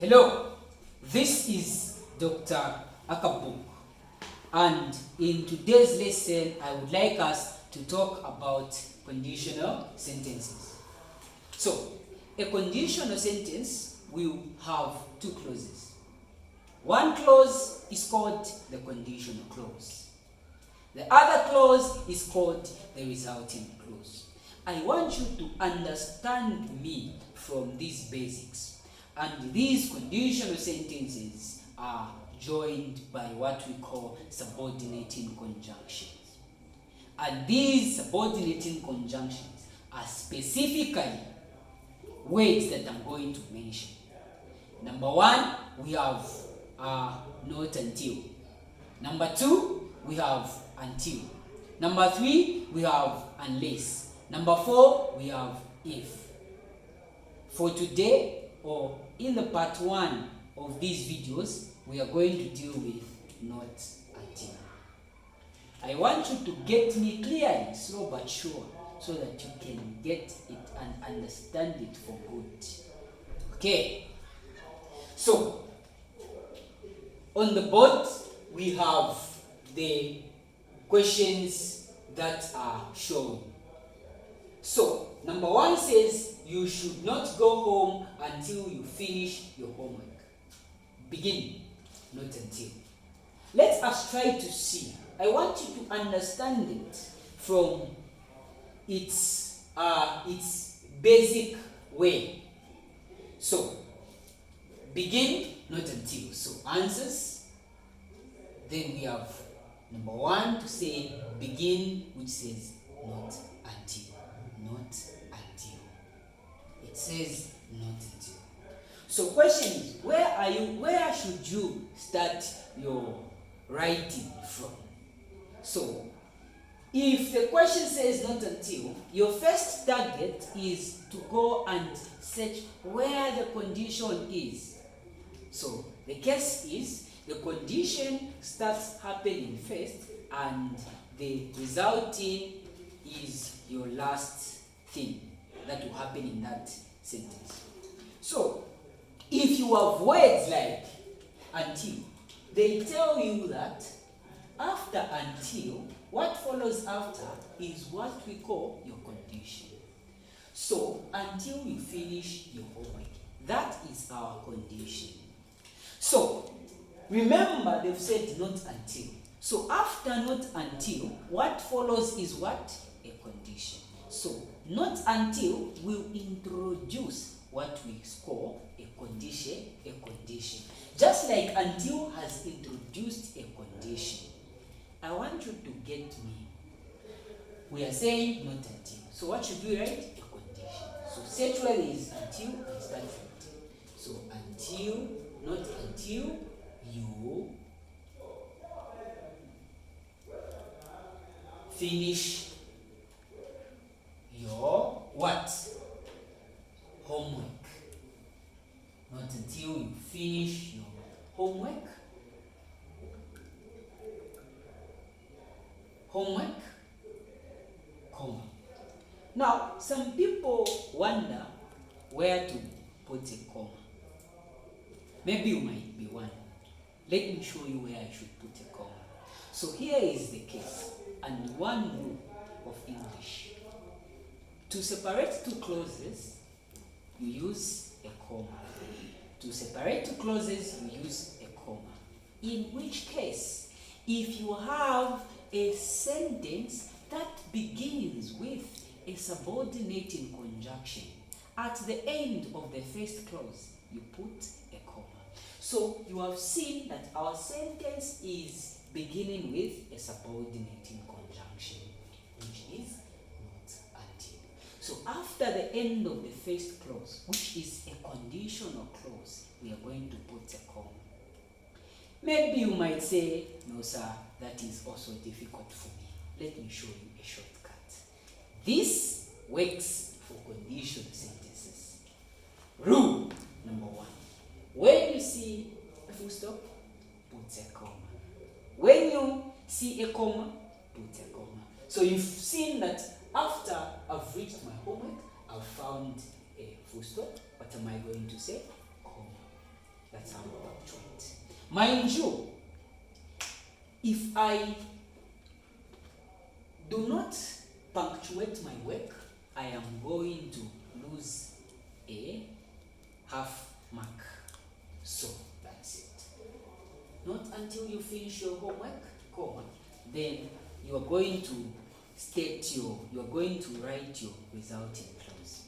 Hello, this is Dr. Akabuk, and in today's lesson, I would like us to talk about conditional sentences. So, a conditional sentence will have two clauses. One clause is called the conditional clause. The other clause is called the resulting clause. I want you to understand me from these basics. And these conditional sentences are joined by what we call subordinating conjunctions. And these subordinating conjunctions are specifically words that I'm going to mention. Number one, we have not until. Number two, we have until. Number three, we have unless. Number four, we have if. For today, or in the part 1 of these videos, we are going to deal with not until. I want you to get me clearly, slow but sure, so that you can get it and understand it for good. Okay, so on the board we have the questions that are shown. So number 1 says you should not go home until you finish your homework. Begin, not until. Let us try to see. I want you to understand it from its basic way. So begin, not until. So answers. Then we have number 1 to say begin, which says not until. Not until. It says not until. So question is, where should you start your writing from? So if the question says not until, your first target is to go and search where the condition is. So the case is the condition starts happening first and the resulting is your last thing that will happen in that sentence. So if you have words like until, they tell you that after until, what follows after is what we call your condition. So until you finish your homework, that is our condition. So remember, they've said not until. So after not until, what follows is what? A condition. So not until will introduce what we call a condition, Just like until has introduced a condition. I want you to get me. We are saying not until. So what should we write? A condition. So search where is until and start from it. So until, not until you finish your what? Homework. Not until you finish your homework. Comma. Now, some people wonder where to put a comma. Maybe you might be one. Let me show you where I should put a comma. So here is the case, and one rule of English. To separate two clauses, you use a comma. To separate two clauses, you use a comma. In which case, if you have a sentence that begins with a subordinating conjunction, at the end of the first clause, you put a comma. So you have seen that our sentence is beginning with a subordinating conjunction, which is not until. So after the end of the first clause, which is a conditional clause, we are going to put a comma. Maybe you might say, no sir, that is also difficult for me. Let me show you a shortcut. This works for conditional sentences. Rule number 1. When you see a full stop, put a comma. When you see a comma, put a comma. So you've seen that after I've reached my homework, I've found a full stop. What am I going to say? Comma. Mind you, if I do not punctuate my work, I am going to lose a half mark. So that's it. Not until you finish your homework, then you are going to write your resulting clause.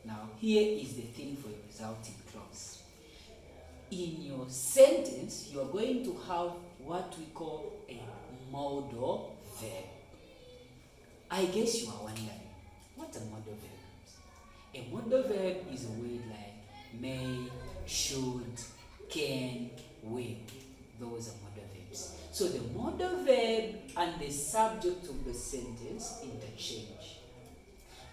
Now here is the thing for your resulting clause. In your sentence, you are going to have what we call a modal verb. I guess you are wondering, what a modal verb is? A modal verb is a word like may, should, can, will. Those are modal verbs. So the modal verb and the subject of the sentence interchange.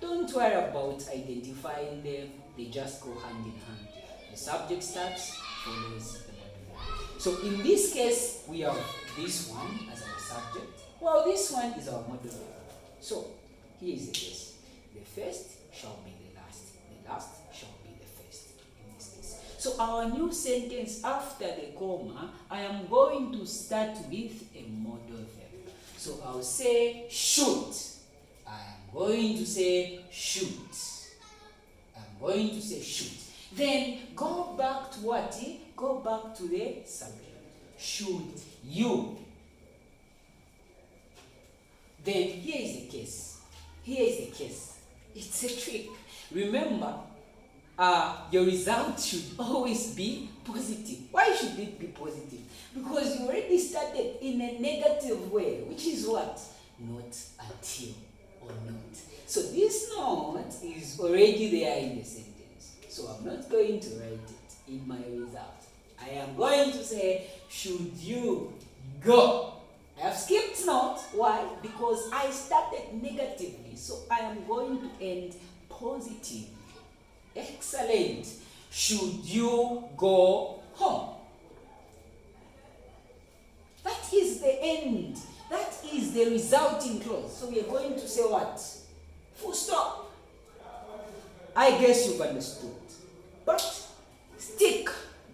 Don't worry about identifying them, they just go hand in hand. The subject starts, follows the modal verb. So in this case, we have this one as our subject, while this one is our modal verb. So here is the case. The first shall be the last shall be the first in this case. So our new sentence after the comma, I am going to start with a modal verb. So I'll say should. I am going to say should. I'm going to say should. Then go back to what? Go back to the subject. Should you? Then here is the case. Here is the case. It's a trick. Remember, your result should always be positive. Why should it be positive? Because you already started in a negative way, which is what? Not until or not. So this not is already there in the sentence. So I'm not going to write it in my result. I am going to say, should you go? I have skipped not. Why? Because I started negatively. So I am going to end positive. Excellent. Should you go home? That is the end. That is the resulting clause. So we are going to say what? Full stop. I guess you've understood. But stick.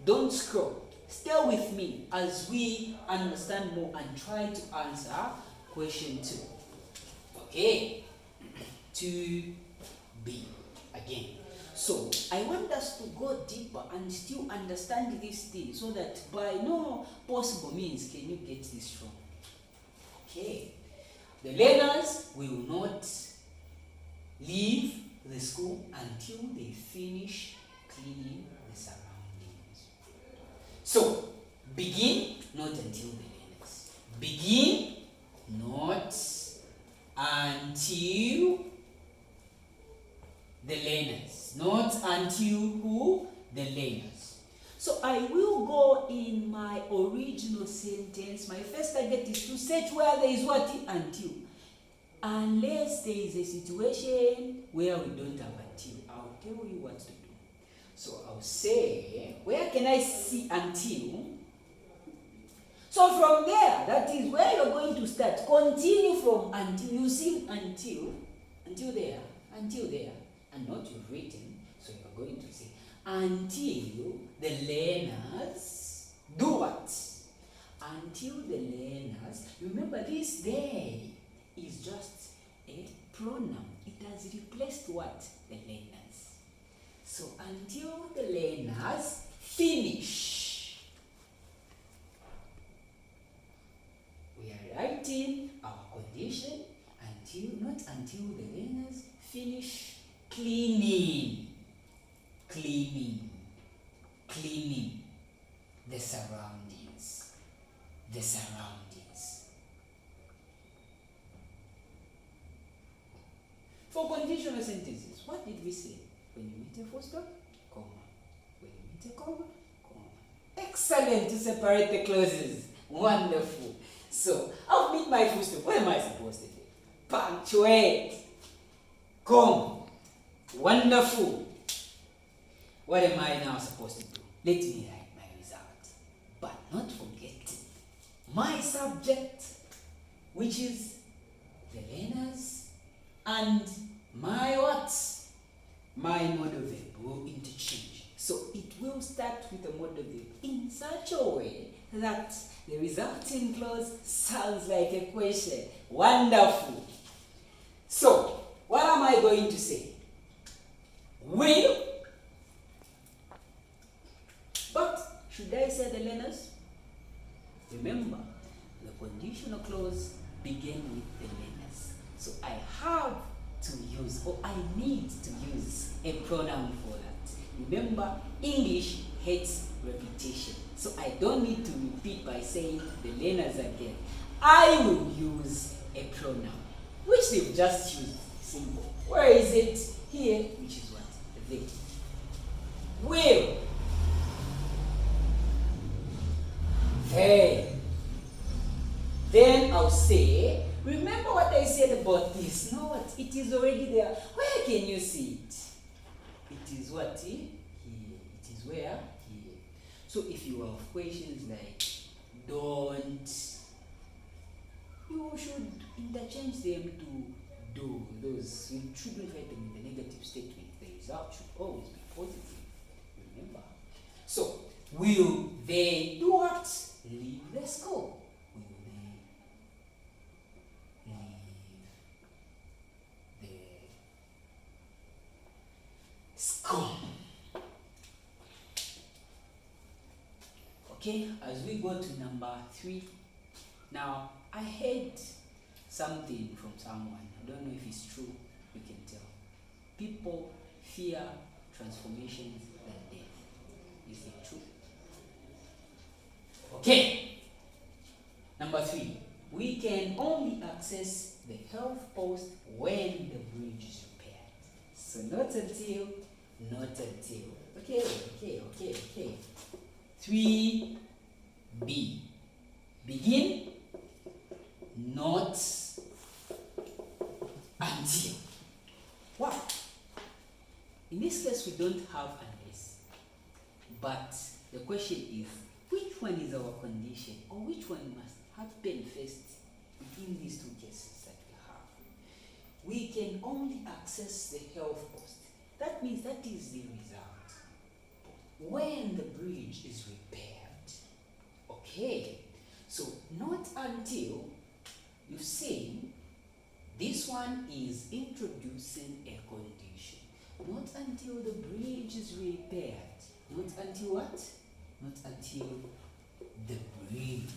Don't scroll. Stay with me as we understand more and try to answer question 2. Okay. 2b again. So I want us to go deeper and still understand this thing so that by no possible means can you get this wrong. Okay. The learners will not leave the school until they finish cleaning the surroundings. So, begin, not until the learners. Begin, not until the learners. Not until who? The learners. So, I will go in my original sentence. My first target is to set where there is what? Until. Unless there is a situation where we don't have until, I'll tell you what to do. So I'll say, where can I see until? So from there, that is where you're going to start. Continue from until. You see until there, and not you've written. So you're going to say, until the learners do what? Until the learners, remember this day is just a pronoun. It has replaced what? The learners. So until the learners finish. We are writing our condition not until the learners finish cleaning the surroundings. For conditional sentences, what did we say? When you meet a full stop, comma. When you meet a comma, comma. Excellent to separate the clauses. Wonderful. So, I'll meet my full stop. What am I supposed to do? Punctuate. Comma. Wonderful. What am I now supposed to do? Let me write my result. But not forgetting my subject, which is the learners, and my what? My modal verb will interchange. So it will start with a modal verb in such a way that the resulting clause sounds like a question. Wonderful. So, what am I going to say? Will. But should I say the learners? Remember, the conditional clause begin with the learners. So I have to use, or I need to use, a pronoun for that. Remember, English hates repetition. So I don't need to repeat by saying the learners again. I will use a pronoun, which they've just used. Simple. Where is it? Here, which is what? They. Will. They. Then I'll say, remember what I said about this? No, what? It is already there. Where can you see it? It is what? Here. It is where? Here. So if you have questions like don't, you should interchange them to do. Those, you shouldn't write them in the negative statement. The result should always be positive. Remember. So, will they do what? Leave the school. Will they leave the school? Okay, as we go to number 3. Now, I heard something from someone. I don't know if it's true. You can tell. People fear transformations than death. Is it true? Okay. Number 3. We can only access the health post when the bridge is repaired. So not until. Okay. 3B. Begin. Not until. Why? In this case, we don't have unless. But the question is, which one is our condition, or which one must happen first between these two cases that we have? We can only access the health post. That means that is the result. When the bridge is repaired. Okay. So, not until. You've seen, this one is introducing a condition. Not until the bridge is repaired. Not until what? Not until the bridge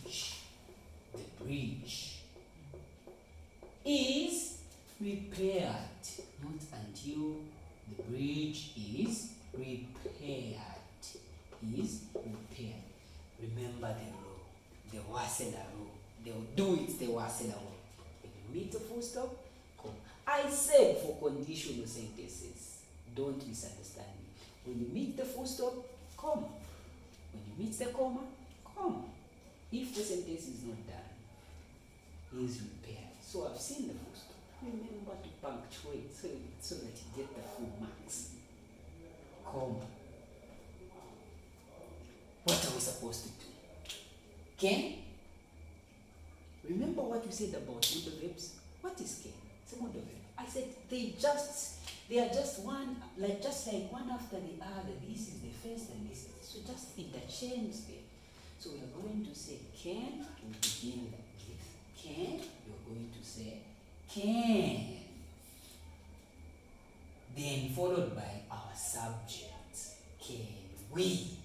is repaired. Not until the bridge is repaired. Remember the rule, the Wasela rule. They'll do it the Wasela way. When you meet a full stop, come. I said for conditional sentences, don't misunderstand me. When you meet the full stop, come. When you meet the comma, come. If the sentence is not done, is repaired. So I've seen the full stop. Remember to punctuate so that you get the full marks. Comma. What are we supposed to do? Can? Remember what we said about modal verbs? What is can? It's a modal verb. I said they are just one, just like one after the other. This is the first and this is. So just interchange them. So we are going to say can, we begin with can, you're going to say can. Then followed by our subject. Can we?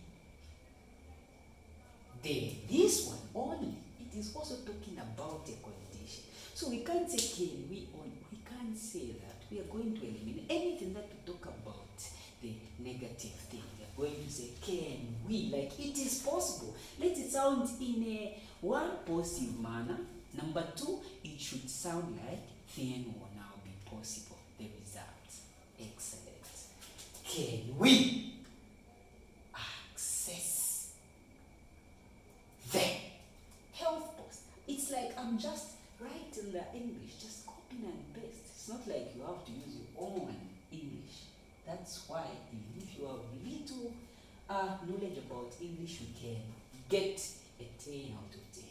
Then this one only, it is also talking about a condition. So we can't say can we only. We can't say that. We are going to eliminate anything that we talk about the negative thing. We are going to say can we, like it is possible. Let it sound in a one positive manner. Number 2, it should sound like then will now be possible. The result. Excellent. Can we access the health post? It's like I'm just writing the English, just copying and paste. It's not like you have to use your own English. That's why even if you have little knowledge about English, you can get a 10 out of 10.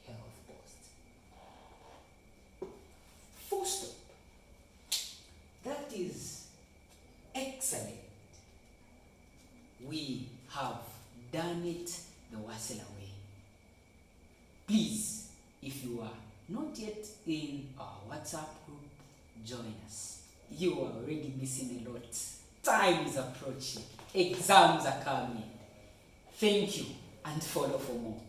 The health post. Full stop. That is excellent. the wassail away. Please, if you are not yet in our WhatsApp group, join us. You are already missing a lot. Time is approaching. Exams are coming. Thank you and follow for more.